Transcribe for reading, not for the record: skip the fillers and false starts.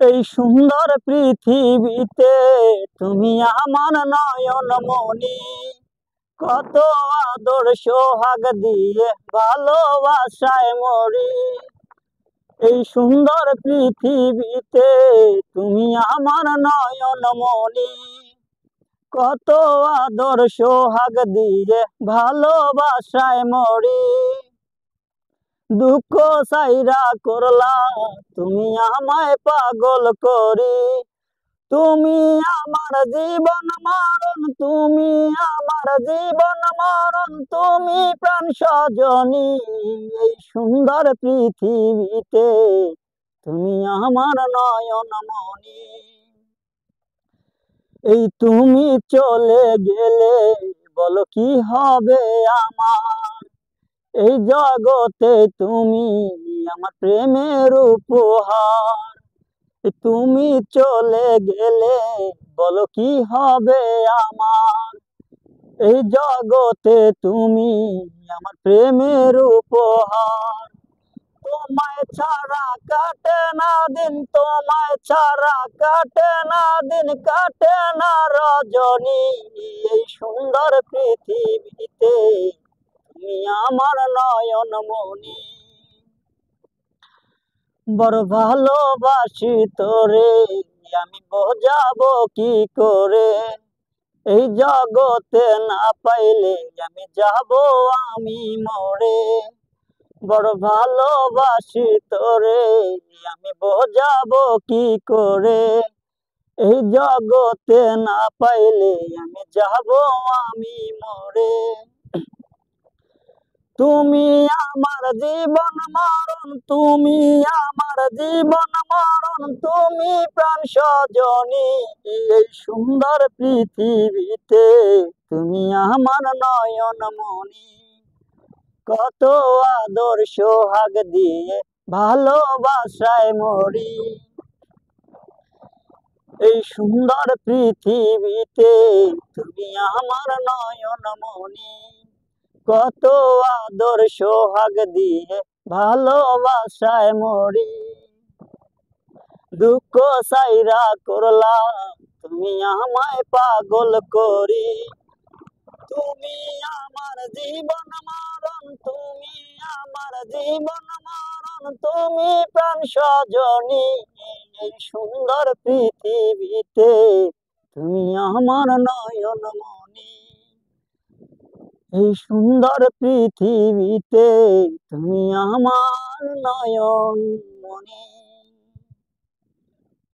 এই সুন্দর পৃথিবীতে তুমি আমার নয়ন মনি, কত আদর সোহাগ দিয়ে ভালোবাসায় মরি। এই সুন্দর পৃথিবীতে তুমি আমার নয়ন মনি, কত আদর সোহাগ দিয়ে ভালোবাসায় মরি। দুঃখ সাইরা করলা তুমি আমায় পাগল করি, তুমি আমার জীবন মরণ, তুমি আমার জীবন মরণ, তুমি প্রাণ সজনী। এই সুন্দর পৃথিবীতে তুমি আমার নয়ন মনি। এই তুমি চলে গেলে বলো কি হবে আমার, এই জগতে তুমি আমার প্রেমের উপহার। তুমি চলে গেলে বলো কি হবে আমার, এই জগতে তুমি আমার প্রেমের উপহার। তোমায় ছাড়া কাটে না দিন, তোমায় ছাড়া কাটে না দিন, কাটে না রজনী। এই সুন্দর পৃথিবীতে তুমি আমার নয়ন মনি। বড় ভালোবাসি তোরে, আমি বোঝাবো কি করে, এই জগতে না পাইলে আমি যাব আমি মরে। বড় ভালোবাসি তোরে, আমি বোঝাবো কি করে, এই জগতে না পাইলে আমি যাব আমি মরে। তুমি আমার জীবন মরণ, তুমি আমার জীবন মরণ, তুমি প্রাণ সজনী। এই সুন্দর পৃথিবীতে তুমি আমার নয়ন মনি, কত আদর সোহাগ দিয়ে ভালোবাসায় মরি। এই সুন্দর পৃথিবীতে তুমি আমার নয়ন মনি, কত আদর সোহাগ দিয়ে ভালোবাসায় মরি। দুঃখ সাইরা করলা তুমি আমায় পাগল করি, তুমি আমার জীবন মরণ, তুমি আমার জীবন মরণ, তুমি প্রাণ সজনী। এই সুন্দর পৃথিবীতে তুমি আমার নয়ন মনি, এই সুন্দর পৃথিবীতে তুমি আমার নয়ন মনি।